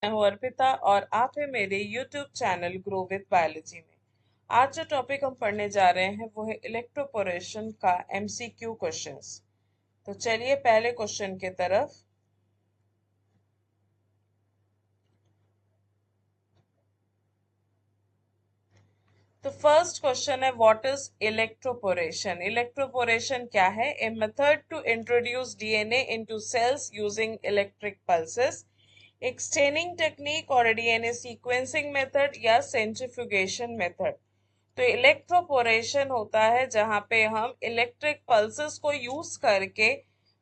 मैं हूं अर्पिता और आप है मेरे YouTube channel grow with biology में। आज जो टॉपिक हम पढ़ने जा रहे हैं वो है इलेक्ट्रोपोरेशन का MCQ क्वेश्चंस। तो चलिए पहले क्वेश्चन के तरफ। तो फर्स्ट क्वेश्चन है, व्हाट इज इलेक्ट्रोपोरेशन? इलेक्ट्रोपोरेशन क्या है? A method to introduce DNA into cells using electric pulses, एक स्टेनिंग टेक्निक और DNA सीक्वेंसिंग मेथड या सेंट्रीफ्यूगेशन मेथड। तो इलेक्ट्रोपोरेशन होता है जहां पे हम इलेक्ट्रिक पल्सेस को यूज करके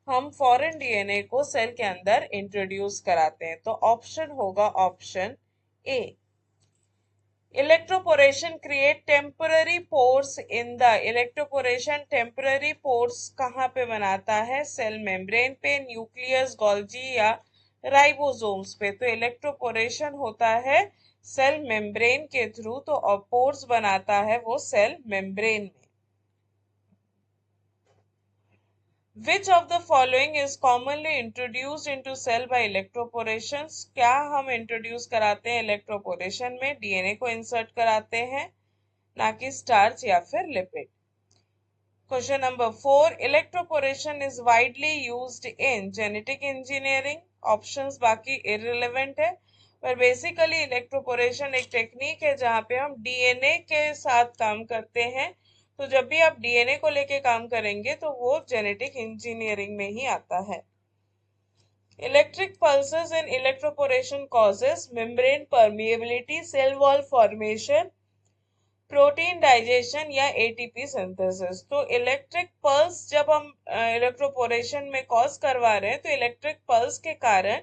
हम फॉरेन DNA को सेल के अंदर इंट्रोड्यूस कराते हैं। तो ऑप्शन होगा option A. Electroporation create temporary pores in the electroporation temporary pores कहाँ पे बनाता है? सेल मेम्ब्रेन पे, न्यूक्लियस, गोल्जी या राइबोसोम्स पे। तो इलेक्ट्रोपोरेशन होता है सेल मेम्ब्रेन के थ्रू, तो पोर्स बनाता है वो सेल मेम्ब्रेन में। Which of the following is commonly introduced into cell by electroporation? क्या हम इंट्रोड्यूस कराते हैं इलेक्ट्रोपोरेशन में? DNA को इंसर्ट कराते हैं, ना कि स्टार्च या फिर lipid. Question number 4, electroporation is widely used in genetic engineering. Options बाकी इररिलेवेंट है, पर बेसिकली इलेक्ट्रोपोरेशन एक टेक्निक है जहां पे हम DNA के साथ काम करते हैं। तो जब भी आप DNA को लेके काम करेंगे तो वो जेनेटिक इंजीनियरिंग में ही आता है। Electric pulses in electroporation causes membrane permeability, cell wall formation, protein digestion या ATP सिंथेसिस। तो इलेक्ट्रिक पल्स जब हम इलेक्ट्रोपोरेशन में कॉज करवा रहे हैं तो इलेक्ट्रिक पल्स के कारण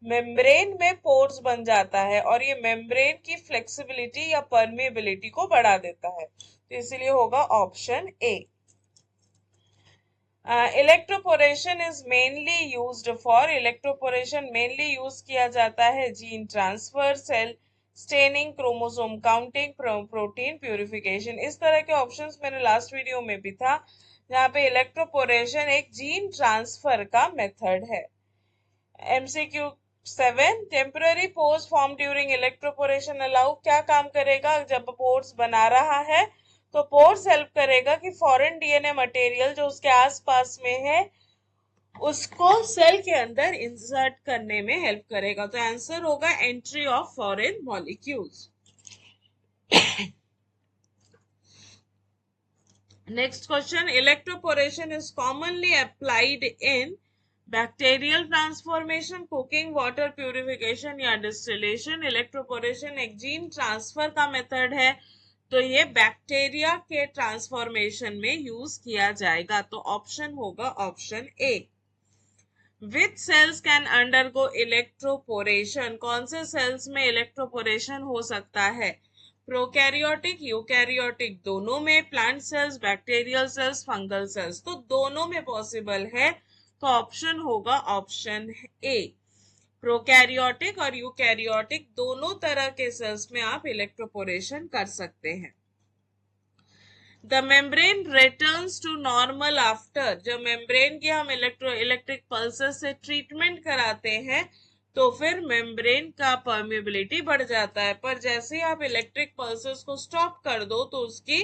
मेम्ब्रेन में पोर्स बन जाता है और ये मेम्ब्रेन की फ्लेक्सिबिलिटी या परमेबिलिटी को बढ़ा देता है। तो इसलिए होगा option A. Electroporation is mainly used for, electroporation mainly use किया जाता है gene transfer, cell staining, chromosome counting, protein purification. इस तरह के ऑप्शंस मेरे लास्ट वीडियो में भी था, जहाँ पे इलेक्ट्रोपोरेशन एक जीन ट्रांसफर का मेथड है। MCQ 7, temporary pores form during electroporation allow. क्या काम करेगा जब पोर्स बना रहा है? तो पोर्स हेल्प करेगा कि फॉरेन DNA मटेरियल जो उसके आसपास में है उसको सेल के अंदर इंसर्ट करने में हेल्प करेगा। तो आंसर होगा entry of foreign molecules. Next question, electroporation is commonly applied in bacterial transformation, cooking, water purification या डिस्टिलेशन। इलेक्ट्रोपोरेशन एक जीन ट्रांसफर का मेथड है, तो ये बैक्टीरिया के ट्रांसफॉर्मेशन में यूज किया जाएगा। तो ऑप्शन होगा option A. Which cells can undergo electroporation? कौन से सेल्स में इलेक्ट्रोपोरेशन हो सकता है? प्रोकैरियोटिक, यूकैरियोटिक, दोनों में, plant cells, bacterial cells, fungal sales. तो दोनों में पॉसिबल है, तो ऑप्शन होगा ऑप्शन ए। प्रोकैरियोटिक और यूकैरियोटिक दोनों तरह के सेल्स में आप इलेक्ट्रोपोरेशन कर सकते हैं। The membrane returns to normal after, जब मेम्ब्रेन की हम इलेक्ट्रिक पल्सेस से ट्रीटमेंट कराते हैं तो फिर मेम्ब्रेन का परमेबिलिटी बढ़ जाता है, पर जैसे ही आप इलेक्ट्रिक पल्सेस को स्टॉप कर दो तो उसकी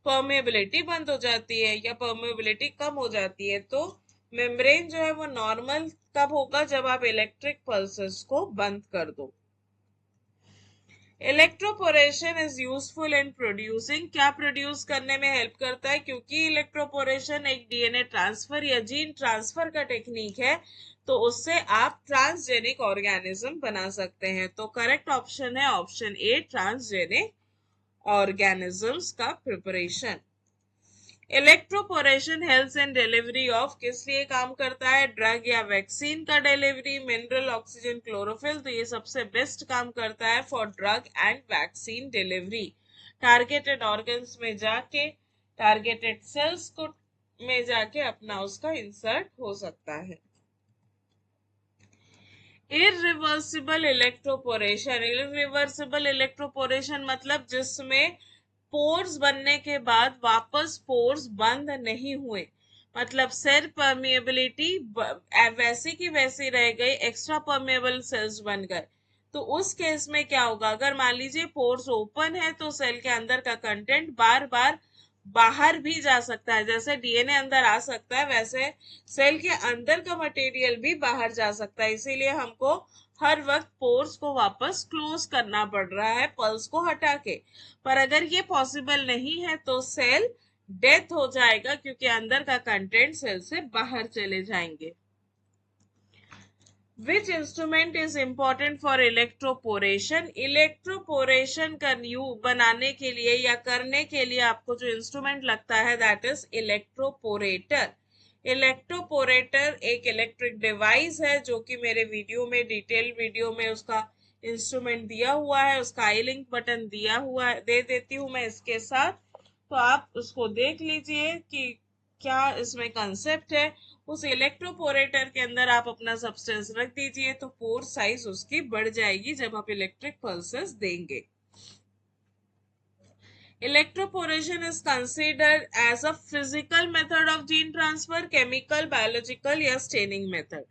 परमेबिलिटी बंद हो जाती है या परमेबिलिटी कम हो जाती है। तो मेम्ब्रेन जो है वो नॉर्मल कब होगा? जब आप इलेक्ट्रिक पल्सेस को बंद कर दो। Electroporation is useful in producing, क्या प्रोड्यूस करने में हेल्प करता है? क्योंकि इलेक्ट्रोपोरेशन एक DNA ट्रांसफर या जीन ट्रांसफर का टेक्निक है, तो उससे आप ट्रांसजेनिक ऑर्गेनिज्म बना सकते हैं। तो करेक्ट ऑप्शन है ऑप्शन ए, ट्रांसजेनिक ऑर्गेनिजम्स का preparation. Electroporation helps in delivery of, किस लिए काम करता है? ड्रग या वैक्सीन का डिलीवरी, मिनरल, ऑक्सीजन, क्लोरोफिल। तो ये सबसे बेस्ट काम करता है for drug and vaccine delivery. Targeted organs में जाके, टारगेटेड सेल्स को में जाके अपना उसका इंसर्ट हो सकता है। इरिवर्सिबल इलेक्ट्रोपोरेशन, इरिवर्सिबल इलेक्ट्रोपोरेशन मतलब जिसमें पोर्स बनने के बाद वापस पोर्स बंद नहीं हुए, मतलब सेल परमिएबिलिटी वैसी की वैसी रह गई, एक्स्ट्रा परमिएबल सेल्स बन गए। तो उस केस में क्या होगा, अगर मान लीजिए पोर्स ओपन है तो सेल के अंदर का कंटेंट बार बार बाहर भी जा सकता है। जैसे डीएनए अंदर आ सकता है वैसे सेल के अंदर का मटेरियल भी बाहर जा सकता है। इसीलिए हमको हर वक्त पोर्स को वापस क्लोज करना पड़ रहा है पल्स को हटा के। पर अगर ये पॉसिबल नहीं है तो सेल डेथ हो जाएगा, क्योंकि अंदर का कंटेंट सेल से बाहर चले जाएंगे। Which instrument is important for electroporation? Electroporation बनाने के लिए या करने के लिए आपको जो इंस्ट्रूमेंट लगता है दैट इज इलेक्ट्रोपोरेटर। इलेक्ट्रोपोरेटर एक इलेक्ट्रिक डिवाइस है जो कि मेरे वीडियो में, डिटेल वीडियो में उसका इंस्ट्रूमेंट दिया हुआ है, उसका आई लिंक बटन दिया हुआ है, दे देती हूँ मैं इसके साथ, तो आप उसको देख लीजिए कि क्या इसमें कंसेप्ट है। उस इलेक्ट्रोपोरेटर के अंदर आप अपना सब्सटेंस रख दीजिए तो पोर साइज उसकी बढ़ जाएगी जब आप इलेक्ट्रिक पल्सेस देंगे। Electroporation is considered as a physical method of gene transfer, chemical, biological या स्टेनिंग मेथड।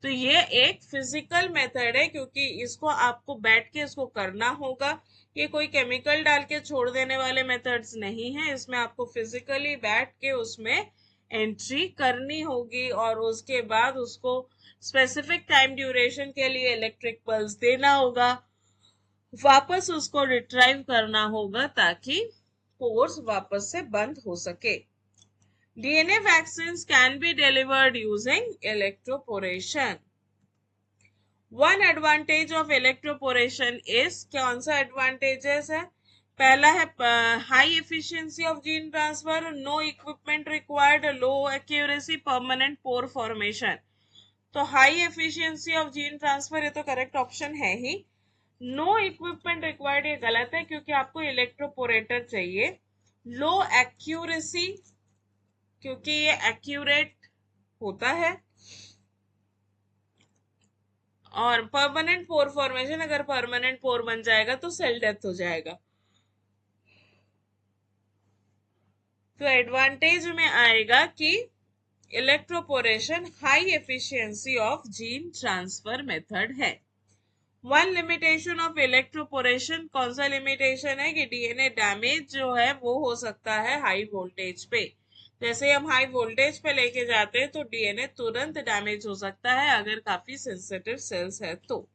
तो ये एक फिजिकल मेथड है क्योंकि इसको आपको बैठ के इसको करना होगा। ये कोई केमिकल डाल के छोड़ देने वाले मेथड्स नहीं है, इसमें आपको फिजिकली बैठ के उसमें एंट्री करनी होगी और उसके बाद उसको स्पेसिफिक टाइम ड्यूरेशन के लिए इलेक्ट्रिक पल्स देना होगा, वापस उसको रिट्राइव करना होगा ताकि पोर्स वापस से बंद हो सके। DNA vaccines can be delivered using electroporation. One advantage of electroporation is, कौन सा advantages है? पहला है high efficiency of gene transfer, no equipment required, low accuracy, permanent pore formation. तो high efficiency of gene transfer ये तो correct option है ही। No equipment required ये गलत है क्योंकि आपको इलेक्ट्रोपोरेटर चाहिए। लो एक्यूरेसी क्योंकि ये एक्यूरेट होता है, और परमानेंट पोर फॉर्मेशन, अगर परमानेंट पोर बन जाएगा तो सेल डेथ हो जाएगा। तो एडवांटेज में आएगा कि electroporation high efficiency of gene transfer method है। वन लिमिटेशन ऑफ इलेक्ट्रोपोरेशन, कौन सा लिमिटेशन है कि डीएनए डैमेज जो है वो हो सकता है हाई वोल्टेज पे। जैसे हम हाई वोल्टेज पे लेके जाते हैं तो डीएनए तुरंत डैमेज हो सकता है अगर काफी सेंसिटिव सेल्स है तो।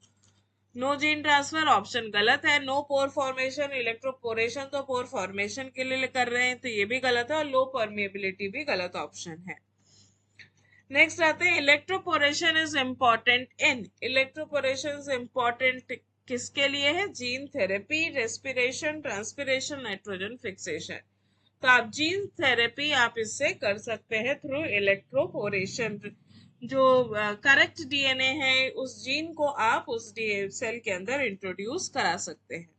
नो जीन ट्रांसफर ऑप्शन गलत है। नो पोर फॉर्मेशन, इलेक्ट्रोपोरेशन तो पोर फॉर्मेशन के लिए कर रहे हैं तो ये भी गलत है, और लो परमिएबिलिटी भी गलत ऑप्शन है। नेक्स्ट आते हैं electroporation is important in. Electroporation important किसके लिए है? Gene therapy, respiration, transpiration, nitrogen fixation. तो आप जीन थेरेपी आप इससे कर सकते हैं थ्रू इलेक्ट्रोपोरेशन। जो करेक्ट डीएनए है उस जीन को आप उस सेल के अंदर इंट्रोड्यूस करा सकते हैं।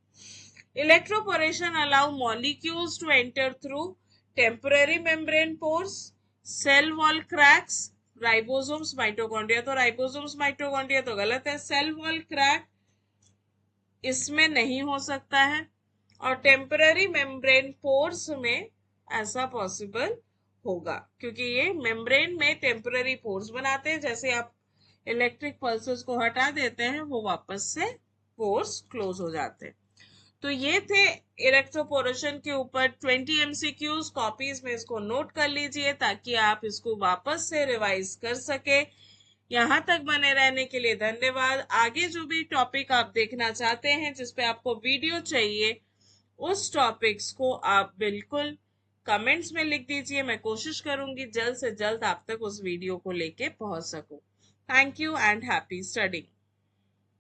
Electroporation allow molecules to enter through temporary membrane pores, cell wall cracks, ribosomes, mitochondria. तो राइबोसोम्स माइटोकॉन्ड्रिया तो गलत है। सेल वॉल क्रैक इसमें नहीं हो सकता है, और टेम्पररी मेम्ब्रेन पोर्स में ऐसा पॉसिबल होगा क्योंकि ये मेम्ब्रेन में टेम्पररी पोर्स बनाते हैं। जैसे आप इलेक्ट्रिक पल्सेस को हटा देते हैं वो वापस से पोर्स क्लोज हो जाते हैं। तो ये थे इलेक्ट्रोपोरेशन के ऊपर 20 MCQs। कॉपीज में इसको नोट कर लीजिए ताकि आप इसको वापस से रिवाइज कर सके। यहाँ तक बने रहने के लिए धन्यवाद। आगे जो भी टॉपिक आप देखना चाहते हैं, जिस पे आपको वीडियो चाहिए, उस टॉपिक्स को आप बिल्कुल कमेंट्स में लिख दीजिए। मैं कोशिश करूंगी जल्द से जल्द आप तक उस वीडियो को लेके पहुंच सकूं। Thank you and happy studying.